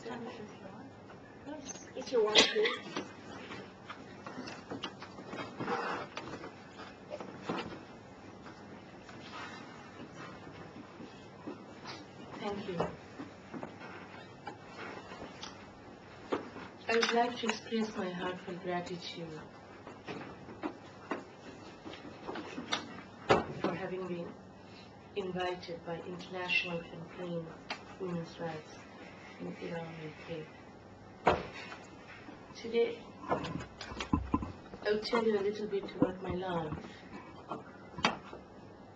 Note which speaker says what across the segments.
Speaker 1: stand if you want. Yes, if you want to.
Speaker 2: Thank you. I would like to express my heartfelt gratitude for having been invited by International Campaign Women's Rights in Iran, UK. Today, I will tell you a little bit about my life.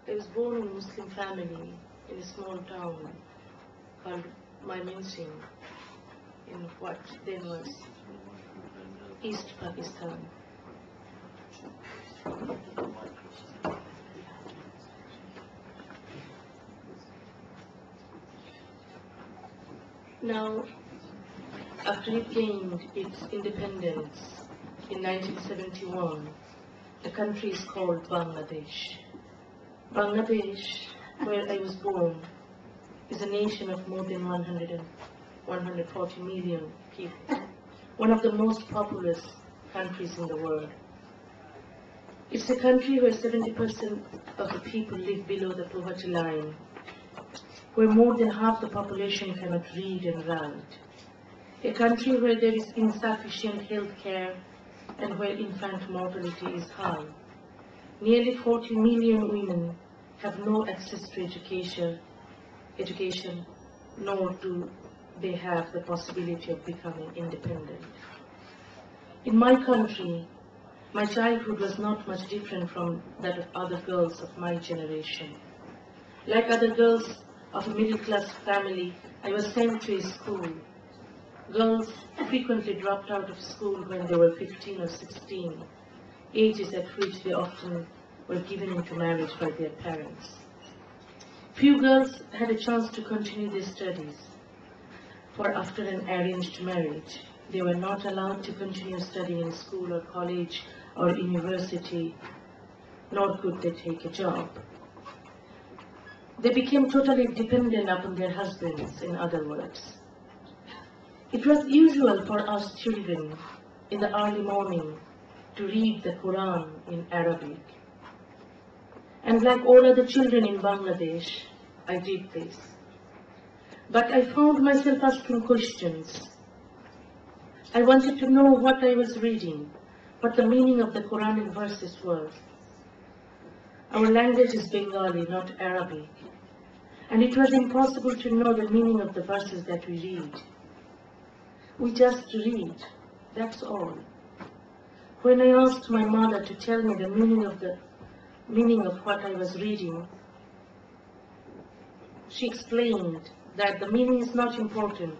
Speaker 2: I was born in a Muslim family in a small town called Maryam in what then was East Pakistan. Now, after it gained its independence in 1971, the country is called Bangladesh. Bangladesh, where I was born, is a nation of more than 140 million people, one of the most populous countries in the world. It's a country where 70% of the people live below the poverty line, where more than half the population cannot read and write, a country where there is insufficient health care and where infant mortality is high. Nearly 40 million women have no access to education, nor do they have the possibility of becoming independent. In my country, my childhood was not much different from that of other girls of my generation. Like other girls of a middle-class family, I was sent to a school. Girls frequently dropped out of school when they were 15 or 16, ages at which they often were given into marriage by their parents. Few girls had a chance to continue their studies, for after an arranged marriage, they were not allowed to continue studying in school or college or university, nor could they take a job. They became totally dependent upon their husbands, in other words. It was usual for us children in the early morning to read the Quran in Arabic. And like all other children in Bangladesh, I did this. But I found myself asking questions. I wanted to know what I was reading, what the meaning of the Quranic verses was. Our language is Bengali, not Arabic, and it was impossible to know the meaning of the verses that we read. We just read, that's all. When I asked my mother to tell me the meaning of what I was reading, she explained that the meaning is not important,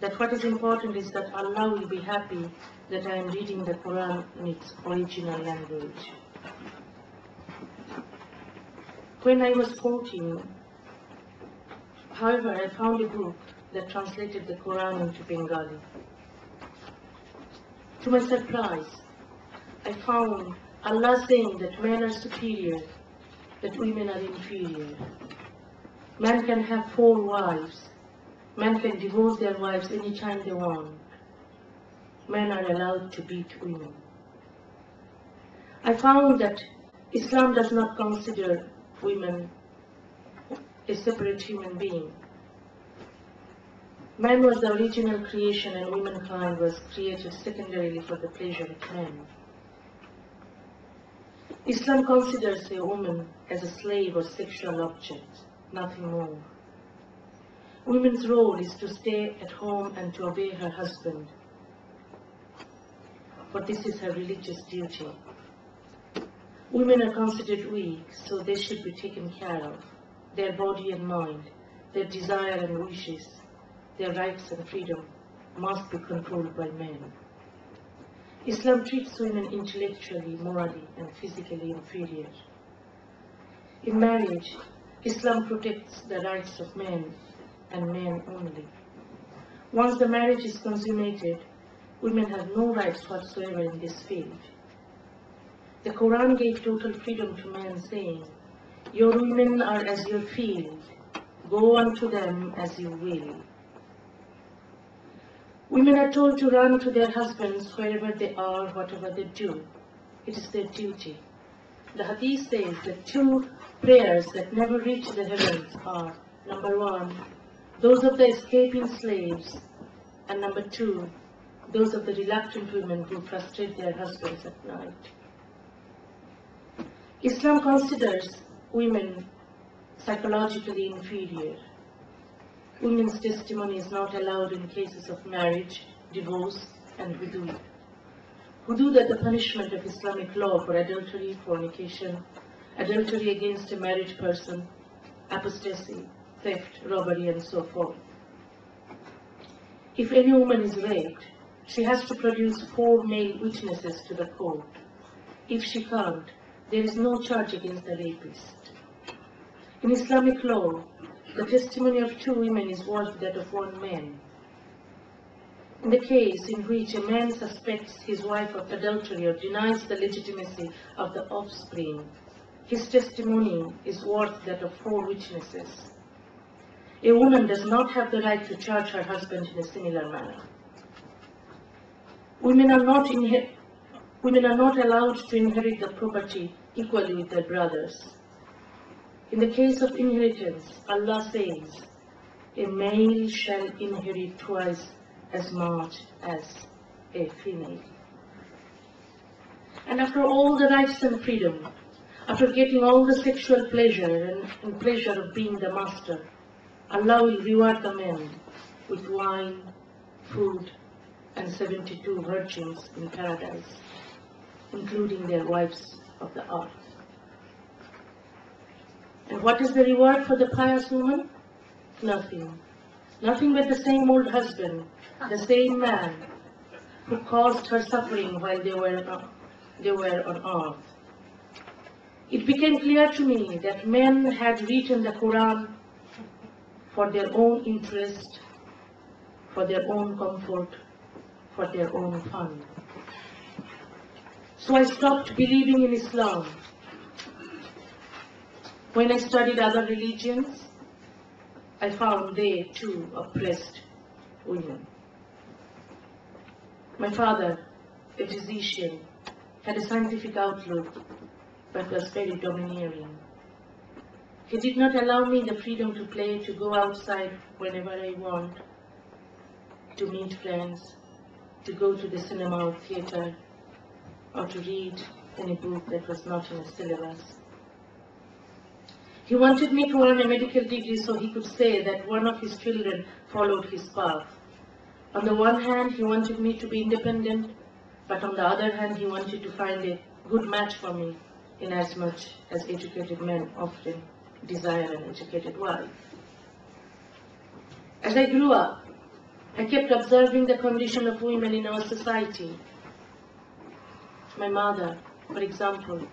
Speaker 2: that what is important is that Allah will be happy that I am reading the Quran in its original language. When I was 14, however, I found a book that translated the Quran into Bengali. To my surprise, I found Allah saying that men are superior, that women are inferior. Man can have 4 wives. Men can divorce their wives any time they want. Men are allowed to beat women. I found that Islam does not consider women a separate human being. Man was the original creation and womankind was created secondarily for the pleasure of men. Islam considers a woman as a slave or sexual object, nothing more. Women's role is to stay at home and to obey her husband, for this is her religious duty. Women are considered weak, so they should be taken care of. Their body and mind, their desire and wishes, their rights and freedom must be controlled by men. Islam treats women intellectually, morally, and physically inferior. In marriage, Islam protects the rights of men and men only. Once the marriage is consummated, women have no rights whatsoever in this field. The Quran gave total freedom to men, saying, "Your women are as your field, go unto them as you will." Women are told to run to their husbands wherever they are, whatever they do. It is their duty. The Hadith says that 2 prayers that never reach the heavens are, number 1, those of the escaping slaves, and number 2, those of the reluctant women who frustrate their husbands at night. Islam considers women psychologically inferior. Women's testimony is not allowed in cases of marriage, divorce, and hudud. Hudud are the punishment of Islamic law for adultery, fornication, adultery against a married person, apostasy, theft, robbery, and so forth. If any woman is raped, she has to produce 4 male witnesses to the court. If she can't, there is no charge against the rapist. In Islamic law, the testimony of 2 women is worth that of 1 man. In the case in which a man suspects his wife of adultery or denies the legitimacy of the offspring, his testimony is worth that of 4 witnesses. A woman does not have the right to charge her husband in a similar manner. Women are not allowed to inherit the property equally with their brothers. In the case of inheritance, Allah says, a male shall inherit twice as much as a female. And after all the rights and freedom, after getting all the sexual pleasure and pleasure of being the master, Allah will reward the men with wine, food, and 72 virgins in paradise, including their wives of the earth. And what is the reward for the pious woman? Nothing. Nothing but the same old husband, the same man who caused her suffering while they were on earth. It became clear to me that men had written the Quran for their own interest, for their own comfort, for their own fun. So I stopped believing in Islam. When I studied other religions, I found they too oppressed women. My father, a physician, had a scientific outlook, but was very domineering. He did not allow me the freedom to play, to go outside whenever I want, to meet friends, to go to the cinema or theater, or to read any book that was not in a syllabus. He wanted me to earn a medical degree so he could say that one of his children followed his path. On the one hand, he wanted me to be independent, but on the other hand, he wanted to find a good match for me, inasmuch as educated men often desire an educated wife. As I grew up, I kept observing the condition of women in our society. My mother, for example,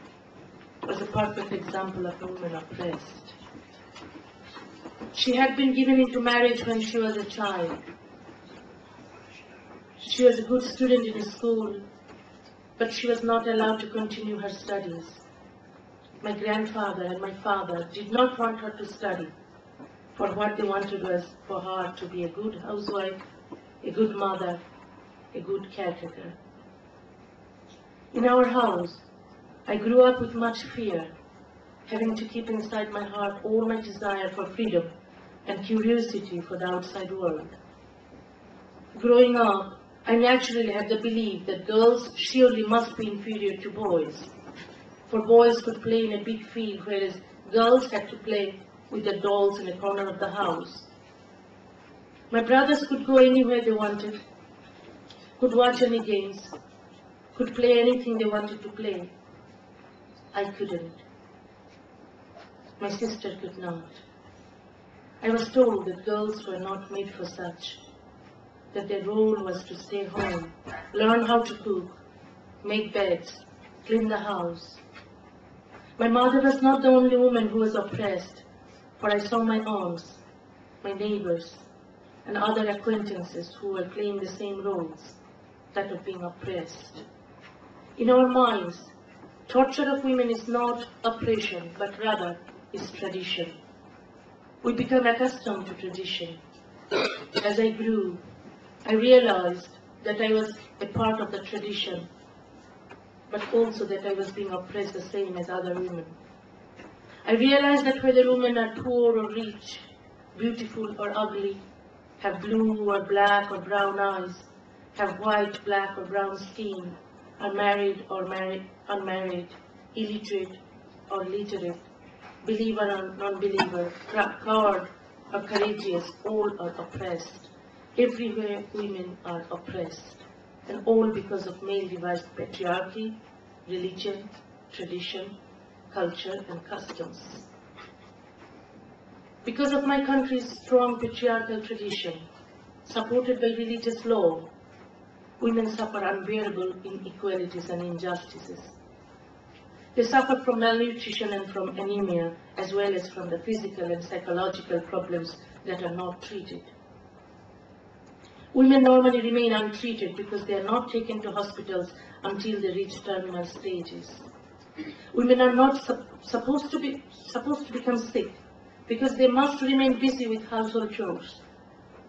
Speaker 2: was a perfect example of a woman oppressed. She had been given into marriage when she was a child. She was a good student in school, but she was not allowed to continue her studies. My grandfather and my father did not want her to study, for what they wanted was for her to be a good housewife, a good mother, a good caretaker. In our house, I grew up with much fear, having to keep inside my heart all my desire for freedom and curiosity for the outside world. Growing up, I naturally had the belief that girls surely must be inferior to boys, for boys could play in a big field, whereas girls had to play with the dolls in a corner of the house. My brothers could go anywhere they wanted, could watch any games, could play anything they wanted to play. I couldn't. My sister could not. I was told that girls were not made for such, that their role was to stay home, learn how to cook, make beds, clean the house. My mother was not the only woman who was oppressed, for I saw my aunts, my neighbors, and other acquaintances who were playing the same roles, that of being oppressed. In our minds, torture of women is not oppression, but rather is tradition. We become accustomed to tradition. As I grew, I realized that I was a part of the tradition, but also that I was being oppressed the same as other women. I realized that whether women are poor or rich, beautiful or ugly, have blue or black or brown eyes, have white, black or brown skin, are married or unmarried, illiterate or literate, believer or non-believer, coward or courageous, all are oppressed. Everywhere women are oppressed, and all because of male-devised patriarchy, religion, tradition, culture and customs. Because of my country's strong patriarchal tradition, supported by religious law, women suffer unbearable inequalities and injustices. They suffer from malnutrition and from anemia, as well as from the physical and psychological problems that are not treated. Women normally remain untreated because they are not taken to hospitals until they reach terminal stages. Women are not supposed to become sick because they must remain busy with household chores,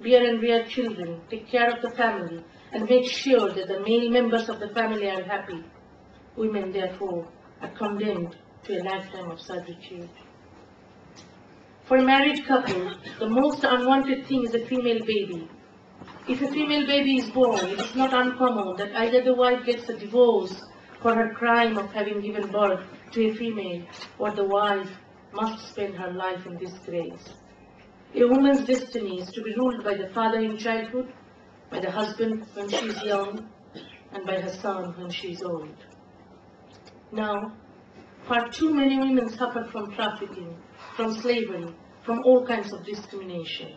Speaker 2: bear and rear children, take care of the family, and make sure that the male members of the family are happy. Women, therefore, are condemned to a lifetime of servitude. For a married couple, the most unwanted thing is a female baby. If a female baby is born, it is not uncommon that either the wife gets a divorce for her crime of having given birth to a female, or the wife must spend her life in disgrace. A woman's destiny is to be ruled by the father in childhood, by the husband when she is young, and by her son when she is old. Now, far too many women suffer from trafficking, from slavery, from all kinds of discrimination.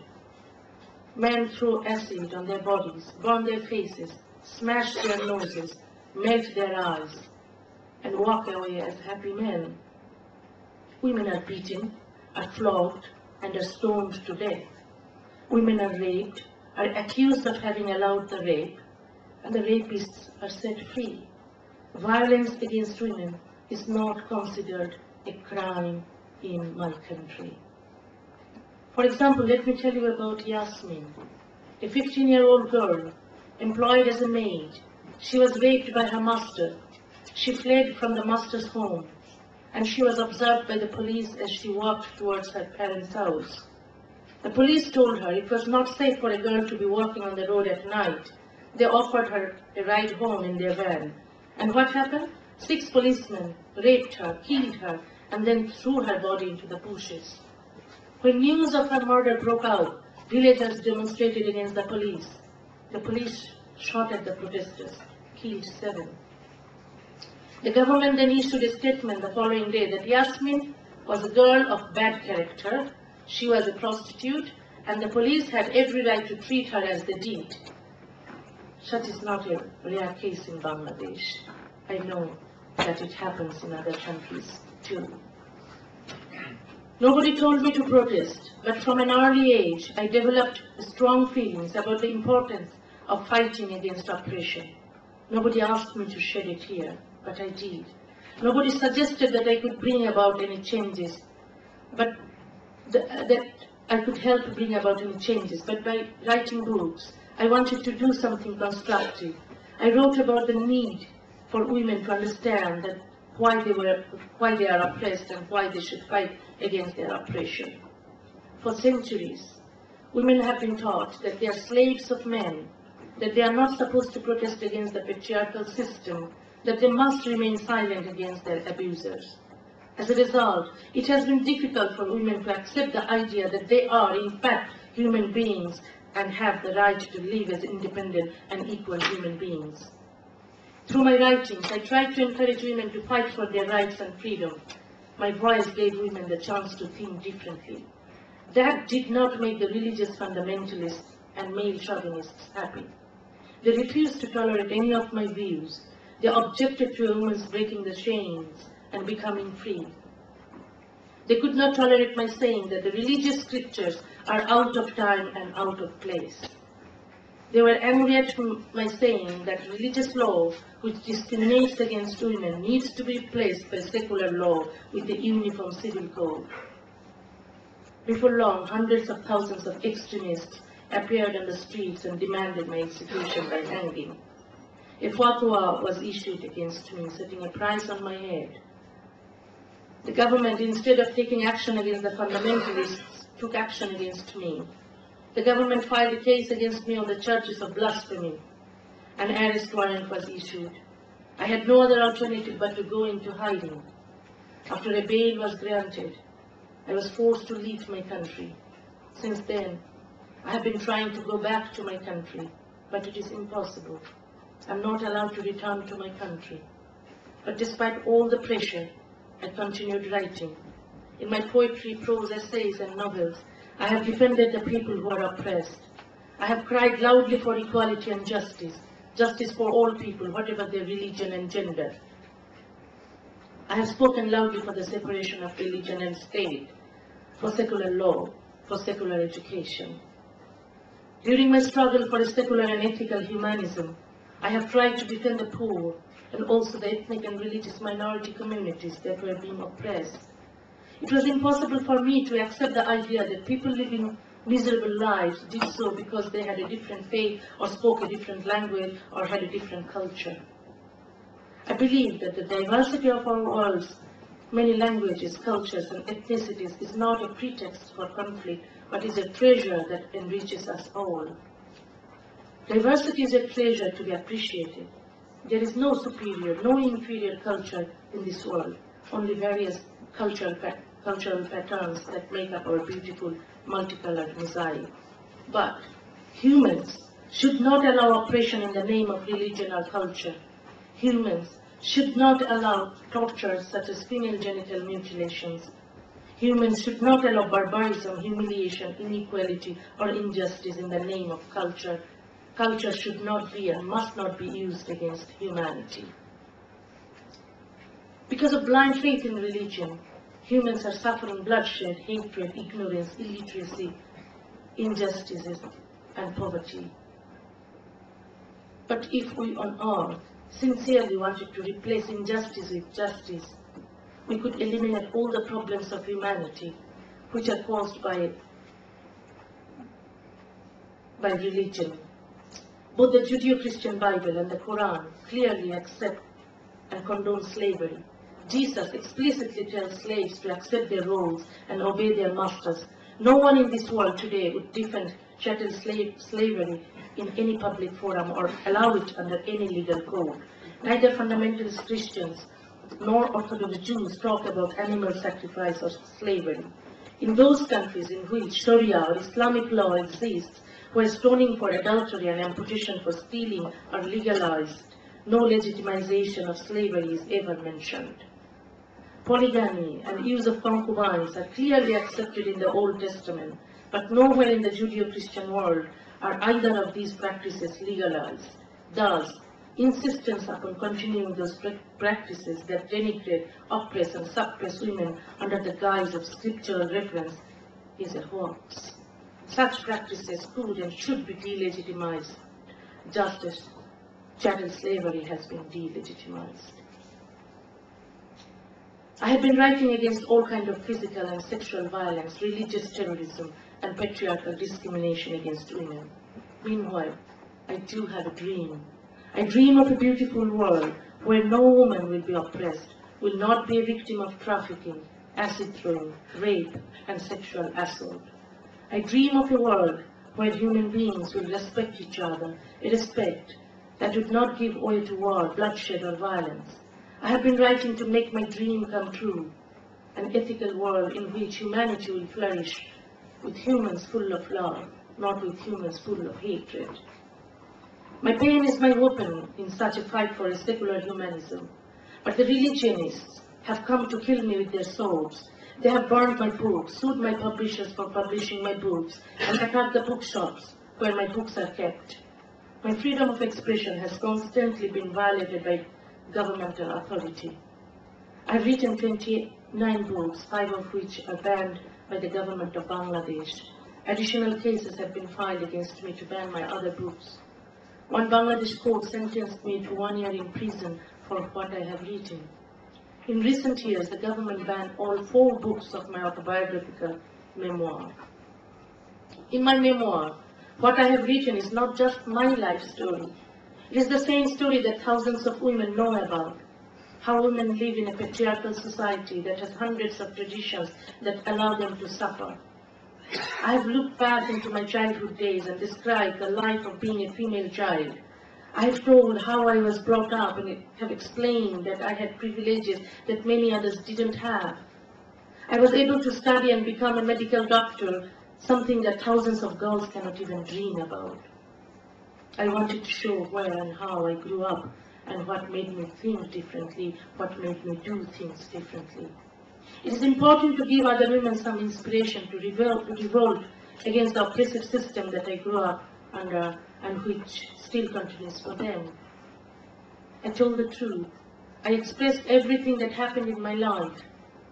Speaker 2: Men throw acid on their bodies, burn their faces, smash their noses, melt their eyes, and walk away as happy men. Women are beaten, are flogged, and are stoned to death. Women are raped, are accused of having allowed the rape, and the rapists are set free. Violence against women is not considered a crime in my country. For example, let me tell you about Yasmin, a 15-year-old girl employed as a maid. She was raped by her master. She fled from the master's home, and she was observed by the police as she walked towards her parents' house. The police told her it was not safe for a girl to be walking on the road at night. They offered her a ride home in their van. And what happened? 6 policemen raped her, killed her, and then threw her body into the bushes. When news of her murder broke out, villagers demonstrated against the police. The police shot at the protesters, killed 7. The government then issued a statement the following day that Yasmin was a girl of bad character, she was a prostitute, and the police had every right to treat her as they did. Such is not a rare case in Bangladesh. I know that it happens in other countries too. Nobody told me to protest, but from an early age I developed strong feelings about the importance of fighting against oppression. Nobody asked me to shed a tear, but I did. Nobody suggested that I could bring about any changes, but that I could help bring about any changes. But by writing books, I wanted to do something constructive. I wrote about the need for women to understand that why they are oppressed and why they should fight against their oppression. For centuries, women have been taught that they are slaves of men, that they are not supposed to protest against the patriarchal system, that they must remain silent against their abusers. As a result, it has been difficult for women to accept the idea that they are, in fact, human beings and have the right to live as independent and equal human beings. Through my writings, I tried to encourage women to fight for their rights and freedom. My voice gave women the chance to think differently. That did not make the religious fundamentalists and male chauvinists happy. They refused to tolerate any of my views. They objected to a woman's breaking the chains and becoming free. They could not tolerate my saying that the religious scriptures are out of time and out of place. They were angry at my saying that religious law, which discriminates against women, needs to be replaced by secular law with a uniform civil code. Before long, hundreds of thousands of extremists appeared on the streets and demanded my execution by hanging. A fatwa was issued against me, setting a price on my head. The government, instead of taking action against the fundamentalists, took action against me. The government filed a case against me on the charges of blasphemy. An arrest warrant was issued. I had no other alternative but to go into hiding. After a bail was granted, I was forced to leave my country. Since then, I have been trying to go back to my country, but it is impossible. I'm not allowed to return to my country. But despite all the pressure, I continued writing. In my poetry, prose, essays, and novels, I have defended the people who are oppressed. I have cried loudly for equality and justice, justice for all people, whatever their religion and gender. I have spoken loudly for the separation of religion and state, for secular law, for secular education. During my struggle for a secular and ethical humanism, I have tried to defend the poor and also the ethnic and religious minority communities that were being oppressed. It was impossible for me to accept the idea that people living miserable lives did so because they had a different faith or spoke a different language or had a different culture. I believe that the diversity of our world's many languages, cultures, and ethnicities is not a pretext for conflict, but is a treasure that enriches us all. Diversity is a treasure to be appreciated. There is no superior, no inferior culture in this world, only various cultural patterns that make up our beautiful multicolored mosaic. But humans should not allow oppression in the name of religion or culture. Humans should not allow torture such as female genital mutilations. Humans should not allow barbarism, humiliation, inequality, or injustice in the name of culture. Culture should not be and must not be used against humanity. Because of blind faith in religion, humans are suffering bloodshed, hatred, ignorance, illiteracy, injustices, and poverty. But if we on earth sincerely wanted to replace injustice with justice, we could eliminate all the problems of humanity which are caused by religion. Both the Judeo-Christian Bible and the Quran clearly accept and condone slavery. Jesus explicitly tells slaves to accept their roles and obey their masters. No one in this world today would defend chattel slavery in any public forum or allow it under any legal code. Neither fundamentalist Christians nor Orthodox Jews talk about animal sacrifice or slavery. In those countries in which Sharia or Islamic law exists, where stoning for adultery and amputation for stealing are legalized, no legitimization of slavery is ever mentioned. Polygamy and use of concubines are clearly accepted in the Old Testament, but nowhere in the Judeo-Christian world are either of these practices legalized. Thus, insistence upon continuing those practices that denigrate, oppress, and suppress women under the guise of scriptural reference is a hoax. Such practices could and should be delegitimized, just as chattel slavery has been delegitimized. I have been writing against all kinds of physical and sexual violence, religious terrorism, and patriarchal discrimination against women. Meanwhile, I do have a dream. I dream of a beautiful world where no woman will be oppressed, will not be a victim of trafficking, acid throwing, rape, and sexual assault. I dream of a world where human beings will respect each other, a respect that would not give way to war, bloodshed, or violence. I have been writing to make my dream come true, an ethical world in which humanity will flourish with humans full of love, not with humans full of hatred. My pain is my weapon in such a fight for a secular humanism, but the religionists have come to kill me with their swords. They have burned my books, sued my publishers for publishing my books, and attacked the bookshops where my books are kept. My freedom of expression has constantly been violated by governmental authority. I have written 29 books, 5 of which are banned by the government of Bangladesh. Additional cases have been filed against me to ban my other books. One Bangladesh court sentenced me to 1 year in prison for what I have written. In recent years, the government banned all 4 books of my autobiographical memoir. In my memoir, What I have written is not just my life story. It is the same story that thousands of women know about. How women live in a patriarchal society that has hundreds of traditions that allow them to suffer. I have looked back into my childhood days and described the life of being a female child. I have told how I was brought up and have explained that I had privileges that many others didn't have. I was able to study and become a medical doctor, something that thousands of girls cannot even dream about. I wanted to show where and how I grew up and what made me think differently, what made me do things differently. It is important to give other women some inspiration to revolt against the oppressive system that I grew up under and which still continues for them. I told the truth. I expressed everything that happened in my life.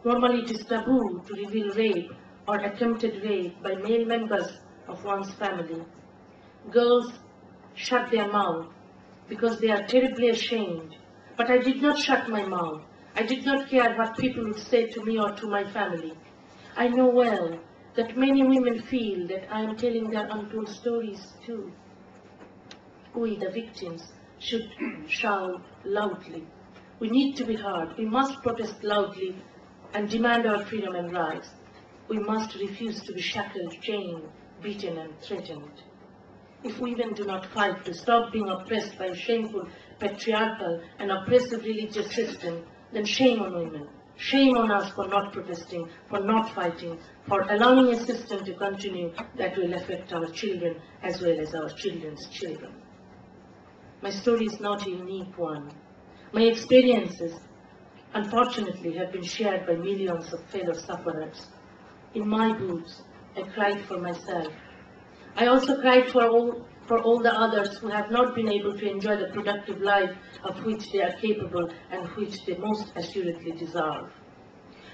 Speaker 2: Normally it is taboo to reveal rape or attempted rape by male members of one's family. Girls shut their mouth because they are terribly ashamed. But I did not shut my mouth. I did not care what people would say to me or to my family. I know well that many women feel that I am telling their untold stories too. We, the victims, should shout loudly. We need to be heard. We must protest loudly and demand our freedom and rights. We must refuse to be shackled, chained, beaten and threatened. If women do not fight to stop being oppressed by a shameful, patriarchal and oppressive religious system, then shame on women. Shame on us for not protesting, for not fighting, for allowing a system to continue that will affect our children as well as our children's children. My story is not a unique one. My experiences, unfortunately, have been shared by millions of fellow sufferers. In my books, I cried for myself. I also cried for all the others who have not been able to enjoy the productive life of which they are capable and which they most assuredly deserve.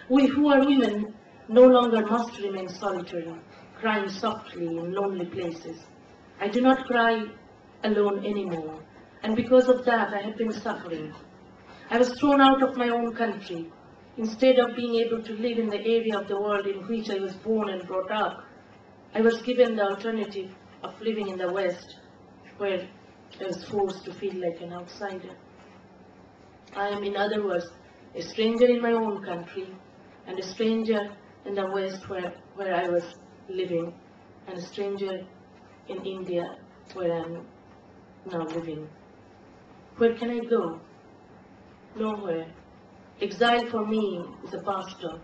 Speaker 2: We who are women no longer must remain solitary, crying softly in lonely places. I do not cry alone anymore, and because of that I have been suffering. I was thrown out of my own country. Instead of being able to live in the area of the world in which I was born and brought up, I was given the alternative of living in the West, where I was forced to feel like an outsider. I am, in other words, a stranger in my own country, and a stranger in the West where I was living, and a stranger in India where I am now living. Where can I go? Nowhere. Exile for me is a bus stop,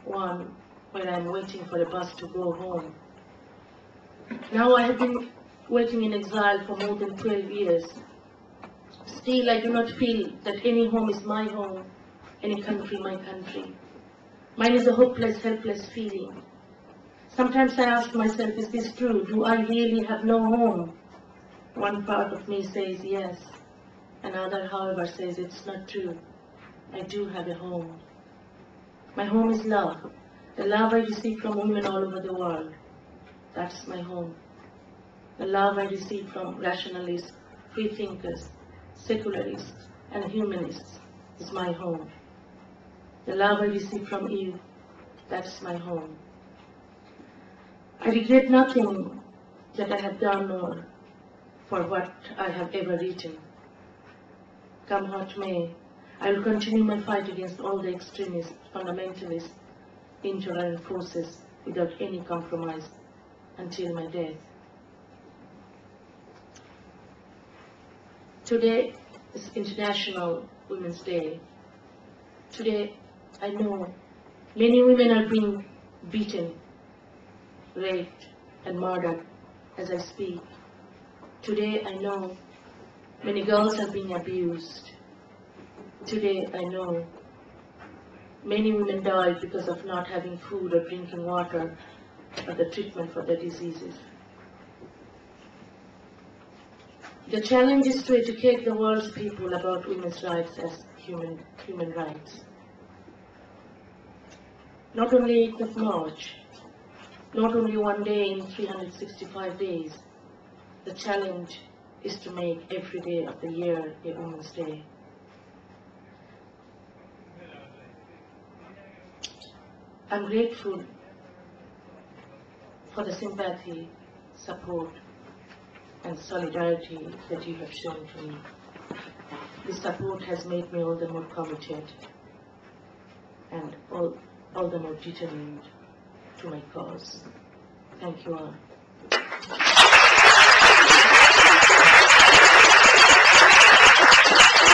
Speaker 2: one where I am waiting for a bus to go home. Now I have been waiting in exile for more than 12 years. Still, I do not feel that any home is my home, any country my country. Mine is a hopeless, helpless feeling. Sometimes I ask myself, is this true? Do I really have no home? One part of me says yes. Another, however, says it's not true. I do have a home. My home is love. The love I receive from women all over the world. That's my home. The love I receive from rationalists, freethinkers, secularists, and humanists is my home. The love I receive from you, that's my home. I regret nothing that I have done or for what I have ever written. Come what may, I will continue my fight against all the extremist, fundamentalist, intolerant forces without any compromise until my death. Today is International Women's Day. Today, I know many women are being beaten, raped, and murdered as I speak. Today, I know many girls are being abused. Today, I know many women died because of not having food or drinking water or the treatment for their diseases. The challenge is to educate the world's people about women's rights as human rights. Not only 8th of March, not only one day in 365 days, the challenge is to make every day of the year a Women's Day. I'm grateful for the sympathy, support and solidarity that you have shown to me. This support has made me all the more committed and all the more determined to my cause. Thank you all.